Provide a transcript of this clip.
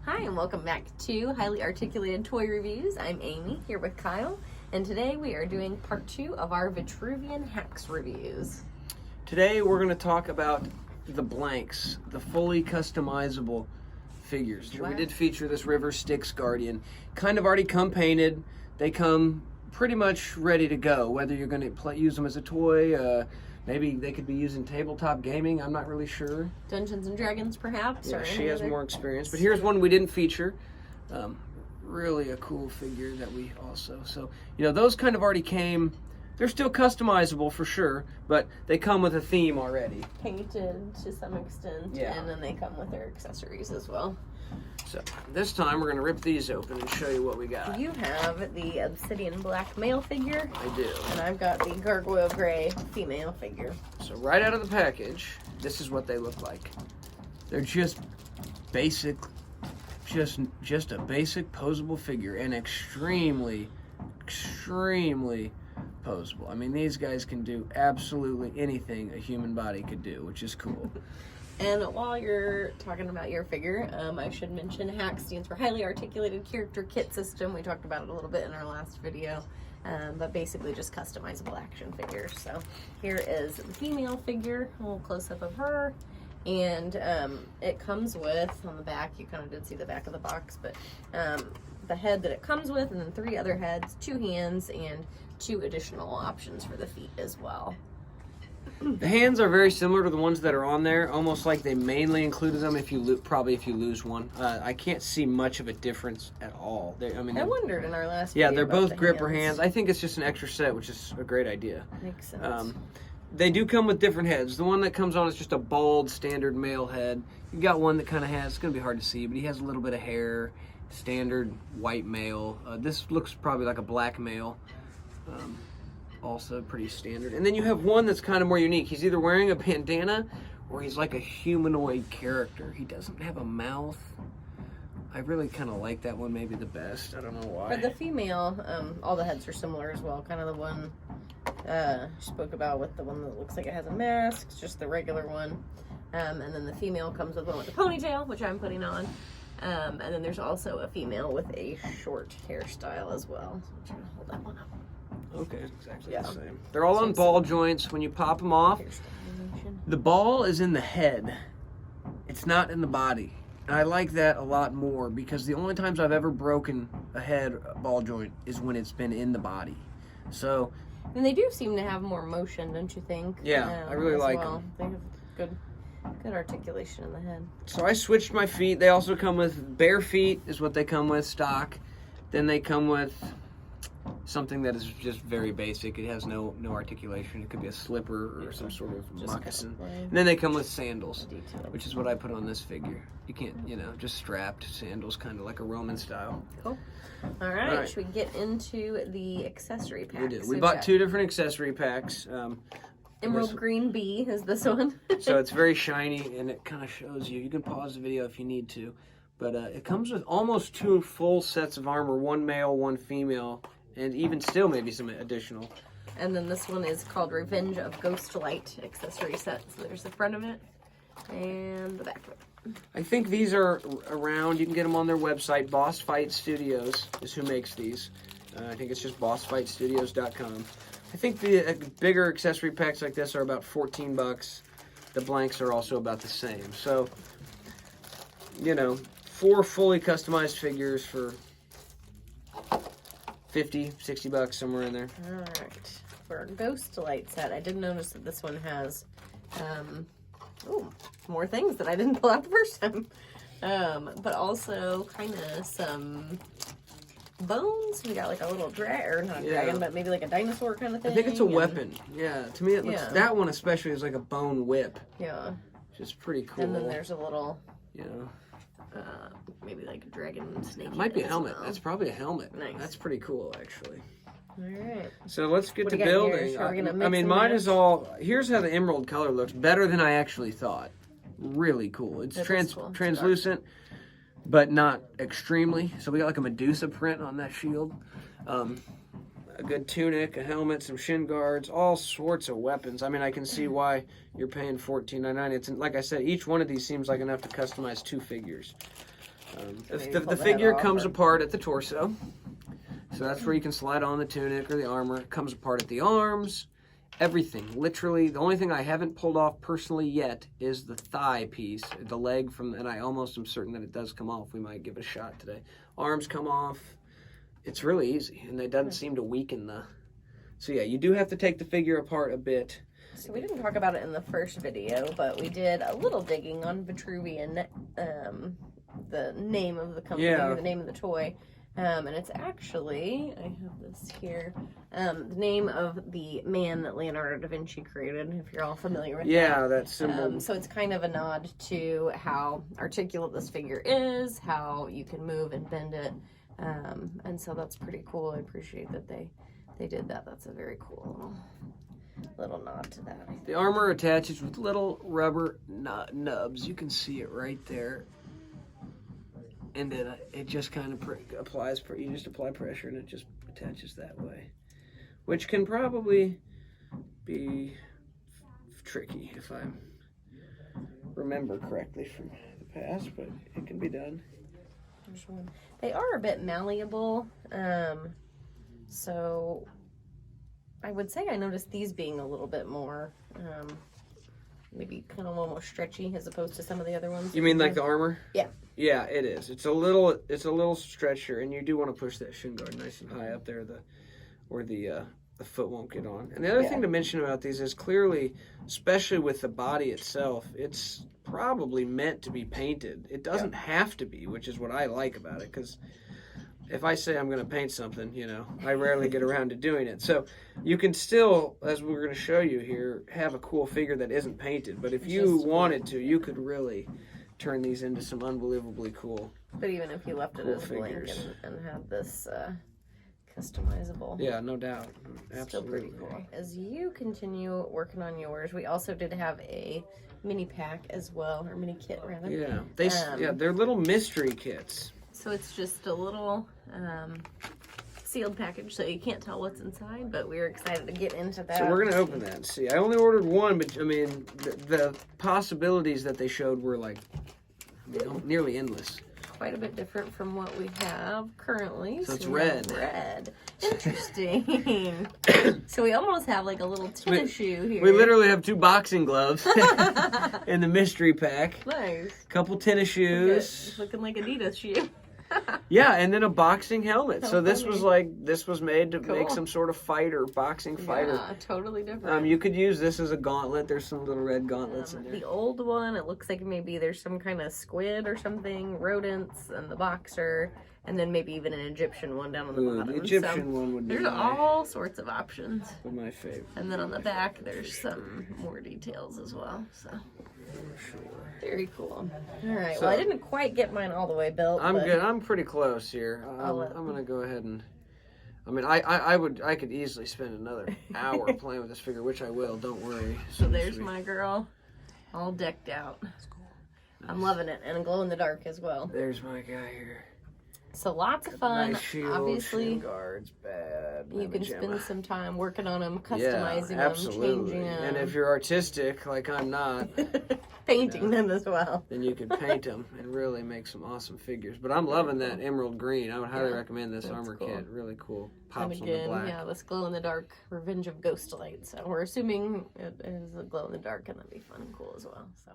Hi, and welcome back to Highly Articulated Toy Reviews. I'm Amy, here with Kyle, and today we are doing part 2 of our Vitruvian H.A.C.K.S reviews. Today we're going to talk about the blanks, the fully customizable figures. Wow. We did feature this River Styx Guardian. Kind of already come painted. They come pretty much ready to go, whether you're going to use them as a toy, maybe they could be used in tabletop gaming. I'm not really sure. Dungeons and Dragons, perhaps? Yeah, she has more experience. But here's one we didn't feature. Really a cool figure that we also... So, those kind of already came... They're still customizable for sure, but they come with a theme already. Painted to some extent, yeah. And then they come with their accessories as well. So, this time we're going to rip these open and show you what we got. You have the Obsidian Black male figure. I do. And I've got the Gargoyle Gray female figure. So right out of the package, this is what they look like. They're just basic, just a basic posable figure, and extremely posable. I mean, these guys can do absolutely anything a human body could do, which is cool. And while you're talking about your figure, I should mention H.A.C.K.S stands for Highly Articulated Character Kit System. We talked about it a little bit in our last video, but basically just customizable action figures. So here is the female figure, a little close-up of her, and it comes with, on the back, you kind of did see the back of the box, but the head that it comes with, and then 3 other heads, 2 hands, and 2 additional options for the feet as well. The hands are very similar to the ones that are on there, almost like they mainly included them if you lose one. I can't see much of a difference at all. I wondered in our last video. Yeah, they're both gripper hands. I think it's just an extra set, which is a great idea. Makes sense. They do come with different heads. The one that comes on is just a bald, standard male head. You got one that kind of has, it's going to be hard to see, but he has a little bit of hair, standard white male. This looks probably like a black male. Also pretty standard. And then you have one that's kind of more unique. He's either wearing a bandana or he's like a humanoid character. He doesn't have a mouth. I really kind of like that one maybe the best. I don't know why. For the female, all the heads are similar as well. Kind of the one spoke about with the one that looks like it has a mask. It's just the regular one. And then the female comes with one with a ponytail, which I'm putting on. And then there's also a female with a short hairstyle as well. So I'm trying to hold that one up. Okay, exactly the same. They're all on ball joints. When you pop them off, the ball is in the head. It's not in the body. And I like that a lot more because the only times I've ever broken a ball joint is when it's been in the body. So, and they do seem to have more motion, don't you think? Yeah, I really like them. They have good articulation in the head. So I switched my feet. They also come with bare feet is what they come with, stock. Then they come with something that is just very basic. It has no articulation. It could be a slipper or some sort of moccasin. And then they come with sandals, which is what I put on this figure. You can't, just strapped sandals, kind of like a Roman style. Cool. All right. Should we get into the accessory packs? We do. We bought 2 different accessory packs. Emerald Green Bee is this one. So it's very shiny, and it kind of shows you. You can pause the video if you need to. But it comes with almost 2 full sets of armor, 1 male, 1 female. And even still, maybe some additional. And then this one is called Revenge of Ghostlight accessory set. So there's the front of it and the back of it. I think these are around. You can get them on their website. Boss Fight Studios is who makes these. I think it's just bossfightstudios.com. I think the bigger accessory packs like this are about $14. The blanks are also about the same. So, 4 fully customized figures for $50, $60, somewhere in there. All right. For a Ghostlight set, I did notice that this one has, more things that I didn't pull out the first time. But also kind of some bones. We got like a little dragon, not a dragon, but maybe like a dinosaur kind of thing. I think it's a weapon. Yeah, to me it looks, that one especially is like a bone whip. Yeah. Which is pretty cool. And then there's a little, maybe like a dragon snake. It might be a helmet. That's probably a helmet. Nice. That's pretty cool, actually. All right. So let's get to building. I mean, mine is all. Here's how the emerald color looks. Better than I actually thought. Really cool. It's translucent, but not extremely. So we got like a Medusa print on that shield. A good tunic, a helmet, some shin guards, all sorts of weapons. I mean, I can see why you're paying $14.99. It's like I said, each one of these seems like enough to customize 2 figures. maybe The pull the figure head off comes or- apart at the torso. So that's where you can slide on the tunic or the armor. It comes apart at the arms. Everything. Literally, the only thing I haven't pulled off personally yet is the thigh piece, the leg from, and I almost am certain that it does come off. We might give it a shot today. Arms come off. It's really easy, and it doesn't seem to weaken the... So yeah, you do have to take the figure apart a bit. So we didn't talk about it in the first video, but we did a little digging on Vitruvian, the name of the company, Yeah. or the name of the toy. And it's actually, I have this here, the name of the man that Leonardo da Vinci created, if you're all familiar with that. Yeah, that symbol. So it's kind of a nod to how articulate this figure is, how you can move and bend it. And so that's pretty cool. I appreciate that they did that. That's a very cool little nod to that. The armor attaches with little rubber nubs. You can see it right there. And then it just kind of applies, you just apply pressure and it just attaches that way. Which can probably be tricky if I remember correctly from the past, but it can be done. There's one. They are a bit malleable, so I would say I noticed these being a little bit more, maybe kind of almost stretchy as opposed to some of the other ones. You mean like the armor? Yeah. Yeah, it is. It's a little stretchier, and you do want to push that shin guard nice and high up there, where the foot won't get on. And the other thing to mention about these is clearly, especially with the body itself, it's probably meant to be painted. It doesn't have to be, which is what I like about it, because if I say I'm going to paint something, I rarely get around to doing it. So you can still, as we're going to show you here, have a cool figure that isn't painted. But if you wanted to, you could really turn these into some unbelievably cool. But even if you left it as blank and had this customizable. Yeah, no doubt. Absolutely. Still pretty cool. As you continue working on yours, we also did have a mini pack as well, or mini kit rather. Yeah, they're little mystery kits. So it's just a little sealed package, so you can't tell what's inside, but we're excited to get into that. So we're going to open that and see. I only ordered one, but I mean, the possibilities that they showed were like nearly endless. Quite a bit different from what we have currently. So it's red. Red. Interesting. So we almost have like a little tennis shoe here. We literally have 2 boxing gloves in the mystery pack. Nice. Couple tennis shoes. Looking like Adidas shoe. Yeah, and then a boxing helmet. How so this funny. was made to make some sort of boxing fighter. Yeah, totally different. You could use this as a gauntlet. There's some little red gauntlets in there. The old one, it looks like maybe there's some kind of squid or something, rodents, and the boxer, and then maybe even an Egyptian one down on the bottom. The Egyptian one would be There's all sorts of options. my favorite. And then on the back, there's some more details as well. So very cool. All right. Well, I didn't quite get mine all the way built. I'm good. I'm pretty close here. I'm gonna go ahead and. I mean, I could easily spend another hour playing with this figure, which I will. Don't worry. So there's my girl, all decked out. That's cool. Nice. I'm loving it, and glow in the dark as well. There's my guy here. So lots of fun. Nice shield, obviously, shin guards, bad. You can spend some time working on them, customizing them, changing them. And if you're artistic, like I'm not, painting them as well, then you could paint them and really make some awesome figures. But I'm loving that emerald green. I would highly recommend this armor kit. Really cool. Pops on the black. Yeah, this glow in the dark Revenge of Ghostlight. So we're assuming it is a glow in the dark, and that'd be fun and cool as well. So.